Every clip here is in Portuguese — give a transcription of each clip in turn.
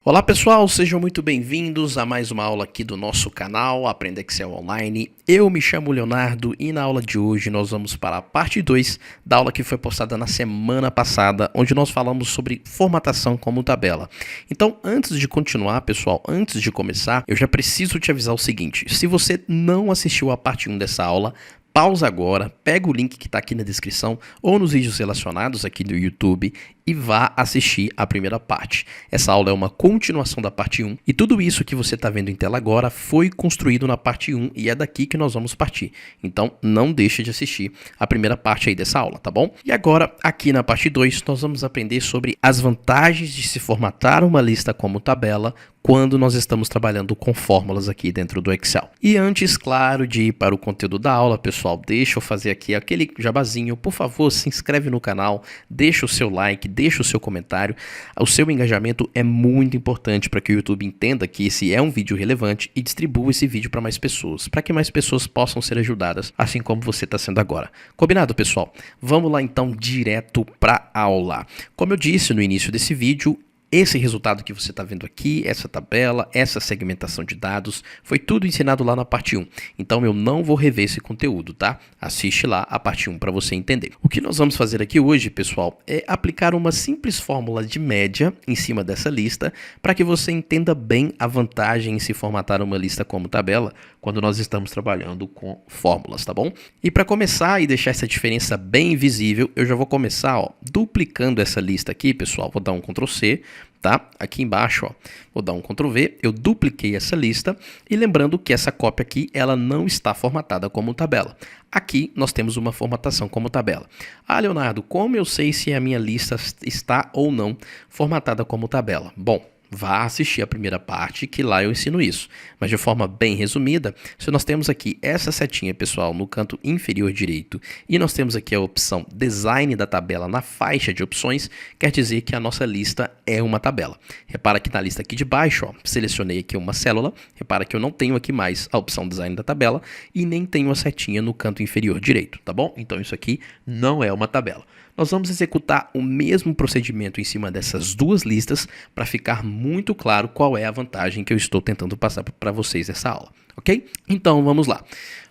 Olá pessoal, sejam muito bem-vindos a mais uma aula aqui do nosso canal Aprenda Excel Online. Eu me chamo Leonardo e na aula de hoje nós vamos para a parte 2 da aula que foi postada na semana passada, onde nós falamos sobre formatação como tabela. Então, antes de continuar, pessoal, antes de começar, eu já preciso te avisar o seguinte: se você não assistiu a parte 1 dessa aula, pausa agora, pega o link que está aqui na descrição ou nos vídeos relacionados aqui do YouTube e vá assistir a primeira parte. Essa aula é uma continuação da parte 1 e tudo isso que você está vendo em tela agora foi construído na parte 1 e é daqui que nós vamos partir. Então não deixe de assistir a primeira parte aí dessa aula, tá bom? E agora, aqui na parte 2, nós vamos aprender sobre as vantagens de se formatar uma lista como tabela quando nós estamos trabalhando com fórmulas aqui dentro do Excel. E antes, claro, de ir para o conteúdo da aula, pessoal, deixa eu fazer aqui aquele jabazinho. Por favor, se inscreve no canal, deixa o seu like, deixa o seu comentário. O seu engajamento é muito importante para que o YouTube entenda que esse é um vídeo relevante e distribua esse vídeo para mais pessoas, para que mais pessoas possam ser ajudadas, assim como você está sendo agora. Combinado, pessoal? Vamos lá então direto para a aula. Como eu disse no início desse vídeo, esse resultado que você está vendo aqui, essa tabela, essa segmentação de dados, foi tudo ensinado lá na parte 1. Então eu não vou rever esse conteúdo, tá? Assiste lá a parte 1 para você entender. O que nós vamos fazer aqui hoje, pessoal, é aplicar uma simples fórmula de média em cima dessa lista para que você entenda bem a vantagem em se formatar uma lista como tabela quando nós estamos trabalhando com fórmulas, tá bom? E para começar e deixar essa diferença bem visível, eu já vou começar, duplicando essa lista aqui, pessoal. Vou dar um Ctrl C. Tá? Aqui embaixo, vou dar um Ctrl V, eu dupliquei essa lista e lembrando que essa cópia aqui, ela não está formatada como tabela. Aqui nós temos uma formatação como tabela. Ah, Leonardo, como eu sei se a minha lista está ou não formatada como tabela? Bom, vá assistir a primeira parte, que lá eu ensino isso. Mas de forma bem resumida, se nós temos aqui essa setinha, pessoal, no canto inferior direito, e nós temos aqui a opção Design da tabela na faixa de opções, quer dizer que a nossa lista é uma tabela. Repara que na lista aqui de baixo, selecionei aqui uma célula, repara que eu não tenho aqui mais a opção Design da tabela e nem tenho a setinha no canto inferior direito, tá bom? Então isso aqui não é uma tabela. Nós vamos executar o mesmo procedimento em cima dessas duas listas para ficar muito claro qual é a vantagem que eu estou tentando passar para vocês nessa aula, ok? Então vamos lá.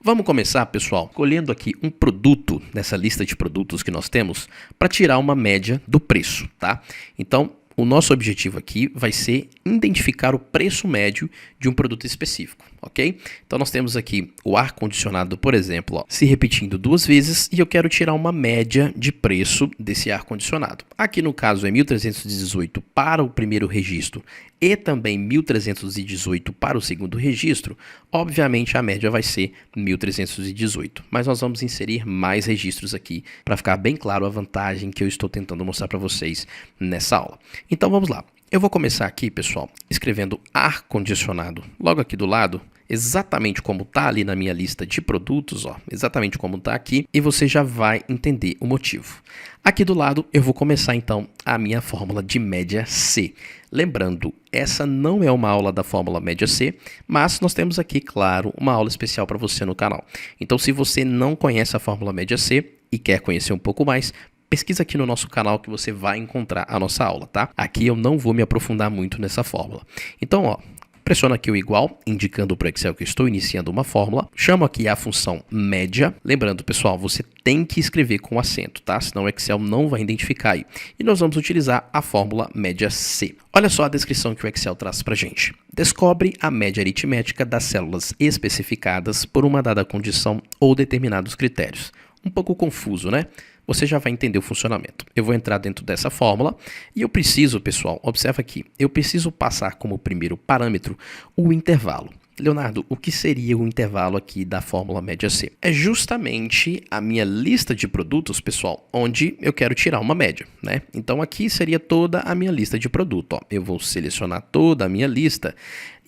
Vamos começar, pessoal, escolhendo aqui um produto nessa lista de produtos que nós temos para tirar uma média do preço, tá? Então, o nosso objetivo aqui vai ser identificar o preço médio de um produto específico, ok? Então nós temos aqui o ar-condicionado, por exemplo, se repetindo duas vezes e eu quero tirar uma média de preço desse ar-condicionado. Aqui no caso é 1.318 para o primeiro registro e também 1.318 para o segundo registro. Obviamente a média vai ser 1.318, mas nós vamos inserir mais registros aqui para ficar bem claro a vantagem que eu estou tentando mostrar para vocês nessa aula. Então vamos lá. Eu vou começar aqui, pessoal, escrevendo ar-condicionado logo aqui do lado, exatamente como está ali na minha lista de produtos, exatamente como está aqui, e você já vai entender o motivo. Aqui do lado eu vou começar então a minha fórmula de média C. Lembrando, essa não é uma aula da fórmula média C, mas nós temos aqui, claro, uma aula especial para você no canal. Então se você não conhece a fórmula média C e quer conhecer um pouco mais, pesquisa aqui no nosso canal que você vai encontrar a nossa aula, tá? Aqui eu não vou me aprofundar muito nessa fórmula. Então, pressiono aqui o igual, indicando para o Excel que eu estou iniciando uma fórmula. Chamo aqui a função média. Lembrando, pessoal, você tem que escrever com acento, tá? Senão o Excel não vai identificar aí. E nós vamos utilizar a fórmula média C. Olha só a descrição que o Excel traz para a gente. Descobre a média aritmética das células especificadas por uma dada condição ou determinados critérios. Um pouco confuso, né? Você já vai entender o funcionamento. Eu vou entrar dentro dessa fórmula e eu preciso, pessoal, observa aqui, eu preciso passar como primeiro parâmetro o intervalo. Leonardo, o que seria o intervalo aqui da fórmula média C? É justamente a minha lista de produtos, pessoal, onde eu quero tirar uma média, né? Então aqui seria toda a minha lista de produto. Eu vou selecionar toda a minha lista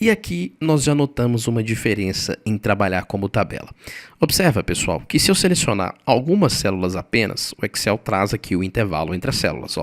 e aqui nós já notamos uma diferença em trabalhar como tabela. Observa, pessoal, que se eu selecionar algumas células apenas, o Excel traz aqui o intervalo entre as células,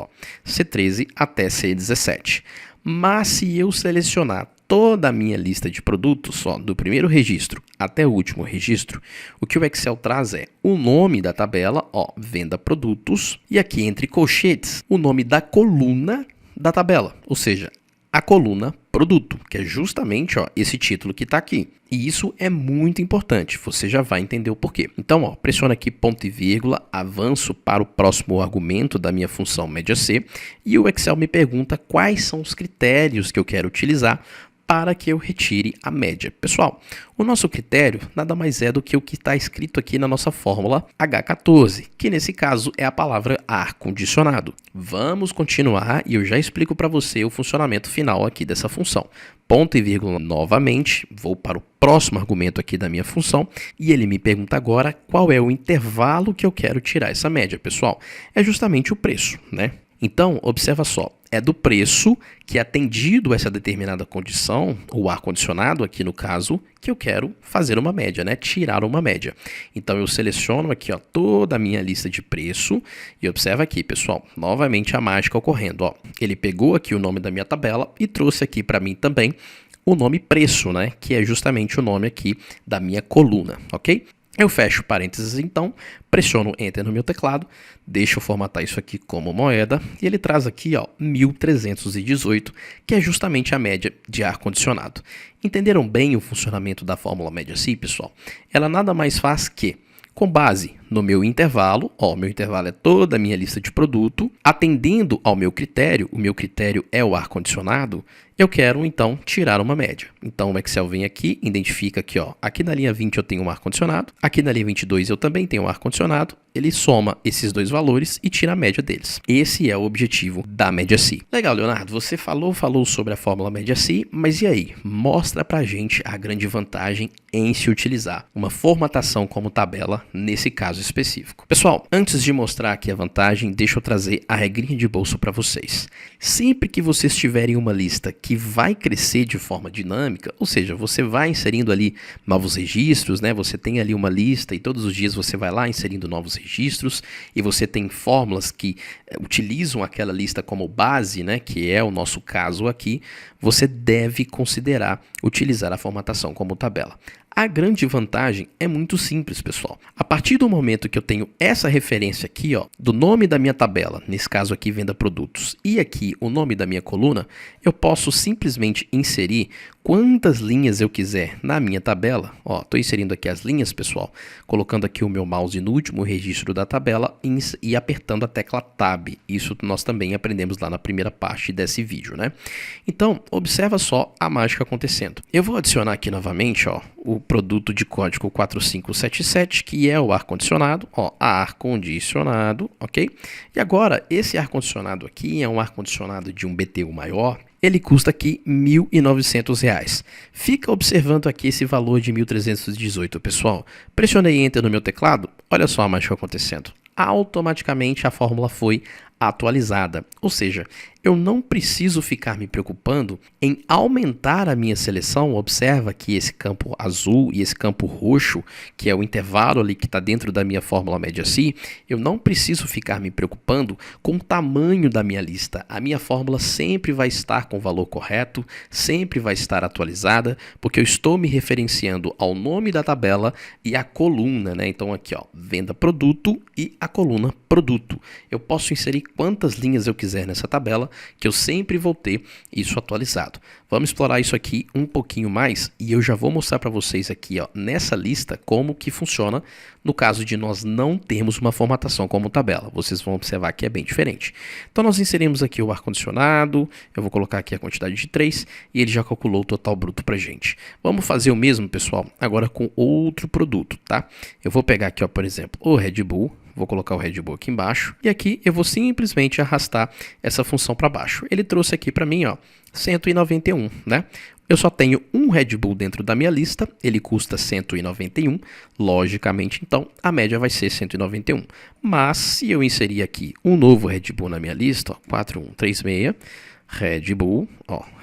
C13 até C17. Mas se eu selecionar toda a minha lista de produtos, do primeiro registro até o último registro, o que o Excel traz é o nome da tabela, venda produtos, e aqui entre colchetes, o nome da coluna da tabela, ou seja, a coluna produto, que é justamente esse título que está aqui. E isso é muito importante, você já vai entender o porquê. Então, pressiona aqui ponto e vírgula, avanço para o próximo argumento da minha função média C, e o Excel me pergunta quais são os critérios que eu quero utilizar para que eu retire a média. Pessoal, o nosso critério nada mais é do que o que está escrito aqui na nossa fórmula H14, que nesse caso é a palavra ar-condicionado. Vamos continuar e eu já explico para você o funcionamento final aqui dessa função. Ponto e vírgula novamente, vou para o próximo argumento aqui da minha função e ele me pergunta agora qual é o intervalo que eu quero tirar essa média, pessoal. É justamente o preço, né? Então, observa só, é do preço que, atendido essa determinada condição, o ar-condicionado aqui no caso, que eu quero fazer uma média, né? Tirar uma média. Então, eu seleciono aqui toda a minha lista de preço e observa aqui, pessoal, novamente a mágica ocorrendo. Ele pegou aqui o nome da minha tabela e trouxe aqui para mim também o nome preço, né? Que é justamente o nome aqui da minha coluna, ok? Eu fecho parênteses então, pressiono Enter no meu teclado, deixo eu formatar isso aqui como moeda e ele traz aqui 1318, que é justamente a média de ar-condicionado. Entenderam bem o funcionamento da fórmula média C, pessoal? Ela nada mais faz que, com base no meu intervalo, meu intervalo é toda a minha lista de produto, atendendo ao meu critério, o meu critério é o ar-condicionado, eu quero então tirar uma média. Então o Excel vem aqui, identifica aqui, aqui na linha 20 eu tenho um ar-condicionado, aqui na linha 22 eu também tenho um ar-condicionado, ele soma esses dois valores e tira a média deles. Esse é o objetivo da média C. Legal, Leonardo, você falou sobre a fórmula média C, mas e aí? Mostra pra gente a grande vantagem em se utilizar uma formatação como tabela nesse caso específico. Pessoal, antes de mostrar aqui a vantagem, deixa eu trazer a regrinha de bolso para vocês. Sempre que vocês tiverem uma lista que vai crescer de forma dinâmica, ou seja, você vai inserindo ali novos registros, né? Você tem ali uma lista e todos os dias você vai lá inserindo novos registros e você tem fórmulas que utilizam aquela lista como base, né? Que é o nosso caso aqui. Você deve considerar utilizar a formatação como tabela. A grande vantagem é muito simples, pessoal. A partir do momento que eu tenho essa referência aqui, do nome da minha tabela, nesse caso aqui venda produtos, e aqui o nome da minha coluna, eu posso simplesmente inserir quantas linhas eu quiser na minha tabela. Estou inserindo aqui as linhas, pessoal, colocando aqui o meu mouse no último registro da tabela e apertando a tecla Tab. Isso nós também aprendemos lá na primeira parte desse vídeo, né? Então, observa só a mágica acontecendo. Eu vou adicionar aqui novamente, o produto de código 4577, que é o ar-condicionado, ar-condicionado, ok? E agora, esse ar-condicionado aqui é um ar-condicionado de um BTU maior, ele custa aqui R$ 1.900. Fica observando aqui esse valor de 1.318, pessoal. Pressionei Enter no meu teclado, olha só a mágica acontecendo. Automaticamente a fórmula foi atualizada, ou seja, eu não preciso ficar me preocupando em aumentar a minha seleção. Observa que esse campo azul e esse campo roxo, que é o intervalo ali que está dentro da minha fórmula média C, eu não preciso ficar me preocupando com o tamanho da minha lista. A minha fórmula sempre vai estar com o valor correto, sempre vai estar atualizada, porque eu estou me referenciando ao nome da tabela e à coluna, né? Então aqui, venda produto e a coluna produto. Eu posso inserir quantas linhas eu quiser nessa tabela, que eu sempre vou ter isso atualizado. Vamos explorar isso aqui um pouquinho mais e eu já vou mostrar para vocês aqui, nessa lista, como que funciona no caso de nós não termos uma formatação como tabela. Vocês vão observar que é bem diferente. Então nós inserimos aqui o ar-condicionado, eu vou colocar aqui a quantidade de 3 e ele já calculou o total bruto para gente. Vamos fazer o mesmo, pessoal, agora com outro produto, tá? Eu vou pegar aqui, por exemplo, o Red Bull. Vou colocar o Red Bull aqui embaixo e aqui eu vou simplesmente arrastar essa função para baixo. Ele trouxe aqui para mim, 191, né? Eu só tenho um Red Bull dentro da minha lista, ele custa 191, logicamente, então a média vai ser 191. Mas se eu inserir aqui um novo Red Bull na minha lista, 4136, Red Bull,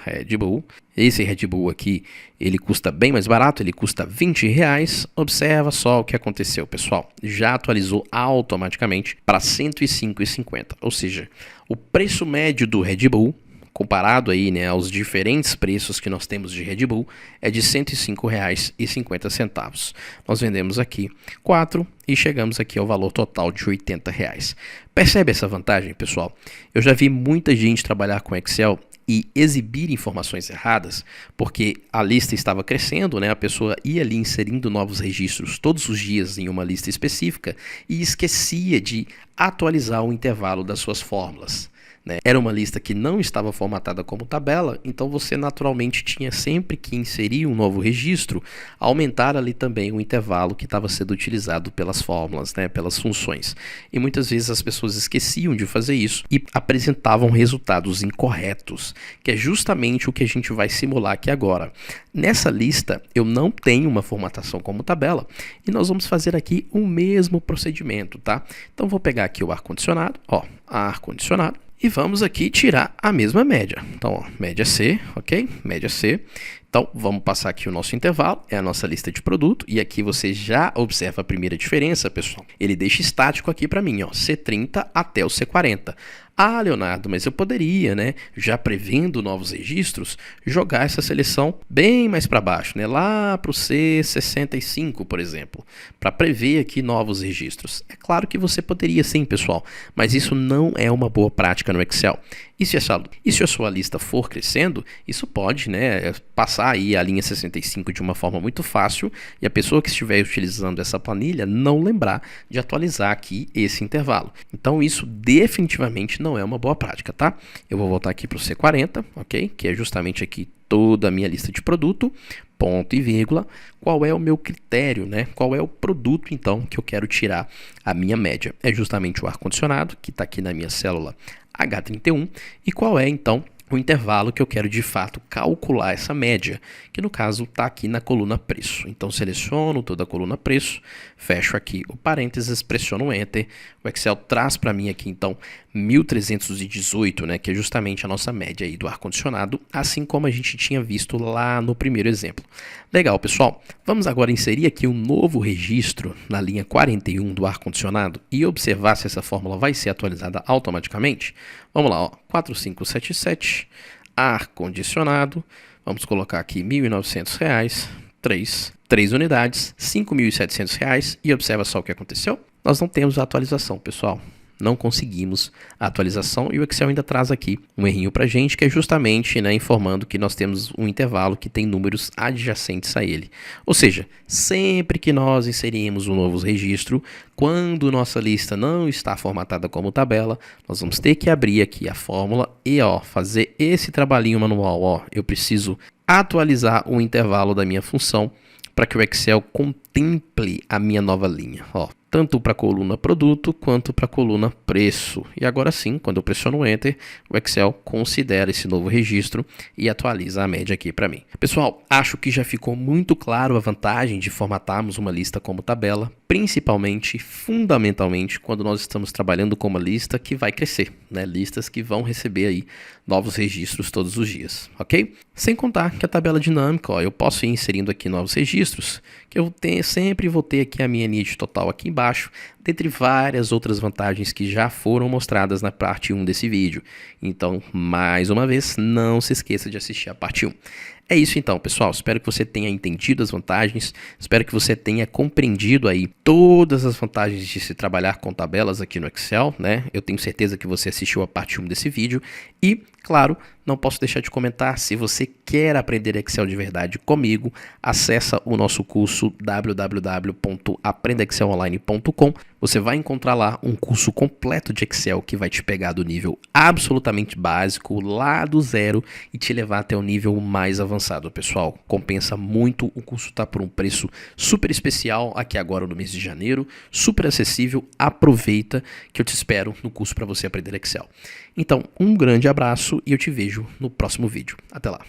Red Bull. Esse Red Bull aqui, ele custa bem mais barato, ele custa R$20. Observa só o que aconteceu, pessoal. Já atualizou automaticamente para R$ 105,50. Ou seja, o preço médio do Red Bull, comparado aí, né, aos diferentes preços que nós temos de Red Bull, é de R$ 105,50. Nós vendemos aqui 4 e chegamos aqui ao valor total de R$80. Percebe essa vantagem, pessoal? Eu já vi muita gente trabalhar com Excel e exibir informações erradas, porque a lista estava crescendo, né? A pessoa ia ali inserindo novos registros todos os dias em uma lista específica e esquecia de atualizar o intervalo das suas fórmulas. Né? Era uma lista que não estava formatada como tabela, então você naturalmente tinha sempre que inserir um novo registro, aumentar ali também o intervalo que estava sendo utilizado pelas fórmulas, né? Pelas funções. E muitas vezes as pessoas esqueciam de fazer isso e apresentavam resultados incorretos, que é justamente o que a gente vai simular aqui agora. Nessa lista eu não tenho uma formatação como tabela e nós vamos fazer aqui o mesmo procedimento, tá? Então vou pegar aqui o ar-condicionado, ar-condicionado. E vamos aqui tirar a mesma média. Então, ó, média C, ok? Média C. Então, vamos passar aqui o nosso intervalo, é a nossa lista de produto. E aqui você já observa a primeira diferença, pessoal. Ele deixa estático aqui para mim, ó, C30 até o C40. Ah, Leonardo, mas eu poderia, né, já prevendo novos registros, jogar essa seleção bem mais para baixo, né, lá para o C65, por exemplo, para prever aqui novos registros. É claro que você poderia sim, pessoal, mas isso não é uma boa prática no Excel. E se a sua lista for crescendo, isso pode, né, passar aí a linha 65 de uma forma muito fácil e a pessoa que estiver utilizando essa planilha não lembrar de atualizar aqui esse intervalo. Então isso definitivamente não é uma boa prática, tá? Eu vou voltar aqui para o C40, ok? Que é justamente aqui toda a minha lista de produto, ponto e vírgula, qual é o meu critério, né? Qual é o produto, então, que eu quero tirar a minha média? É justamente o ar-condicionado, que está aqui na minha célula H31, e qual é, então, o intervalo que eu quero, de fato, calcular essa média, que no caso está aqui na coluna preço. Então, seleciono toda a coluna preço, fecho aqui o parênteses, pressiono o Enter, o Excel traz para mim aqui, então, 1.318, né, que é justamente a nossa média aí do ar-condicionado, assim como a gente tinha visto lá no primeiro exemplo. Legal, pessoal. Vamos agora inserir aqui um novo registro na linha 41 do ar-condicionado e observar se essa fórmula vai ser atualizada automaticamente. Vamos lá, ó, 4577, ar-condicionado, vamos colocar aqui R$ 1.900, 3 unidades, R$ 5.700 e observa só o que aconteceu. Nós não temos a atualização, pessoal. Não conseguimos a atualização e o Excel ainda traz aqui um errinho para a gente, que é justamente, né, informando que nós temos um intervalo que tem números adjacentes a ele. Ou seja, sempre que nós inserimos um novo registro, quando nossa lista não está formatada como tabela, nós vamos ter que abrir aqui a fórmula e fazer esse trabalhinho manual. Eu preciso atualizar o intervalo da minha função para que o Excel contemple a minha nova linha. Tanto para a coluna produto quanto para a coluna preço. E agora sim, quando eu pressiono o Enter, o Excel considera esse novo registro e atualiza a média aqui para mim. Pessoal, acho que já ficou muito claro a vantagem de formatarmos uma lista como tabela, principalmente, fundamentalmente, quando nós estamos trabalhando com uma lista que vai crescer, né? Listas que vão receber aí novos registros todos os dias, ok? Sem contar que a tabela dinâmica, eu posso ir inserindo aqui novos registros, que eu sempre vou ter aqui a minha NIT total aqui embaixo, dentre várias outras vantagens que já foram mostradas na parte 1 desse vídeo. Então, mais uma vez, não se esqueça de assistir a parte 1. É isso então, pessoal. Espero que você tenha entendido as vantagens, espero que você tenha compreendido aí todas as vantagens de se trabalhar com tabelas aqui no Excel, né? Eu tenho certeza que você assistiu a parte 1 desse vídeo e, claro, não posso deixar de comentar, se você quer aprender Excel de verdade comigo, acessa o nosso curso www.aprendexcelonline.com. Você vai encontrar lá um curso completo de Excel que vai te pegar do nível absolutamente básico, lá do zero, e te levar até o nível mais avançado, pessoal. Compensa muito, o curso está por um preço super especial aqui agora no mês de janeiro, super acessível, aproveita que eu te espero no curso para você aprender Excel. Então, um grande abraço e eu te vejo no próximo vídeo. Até lá!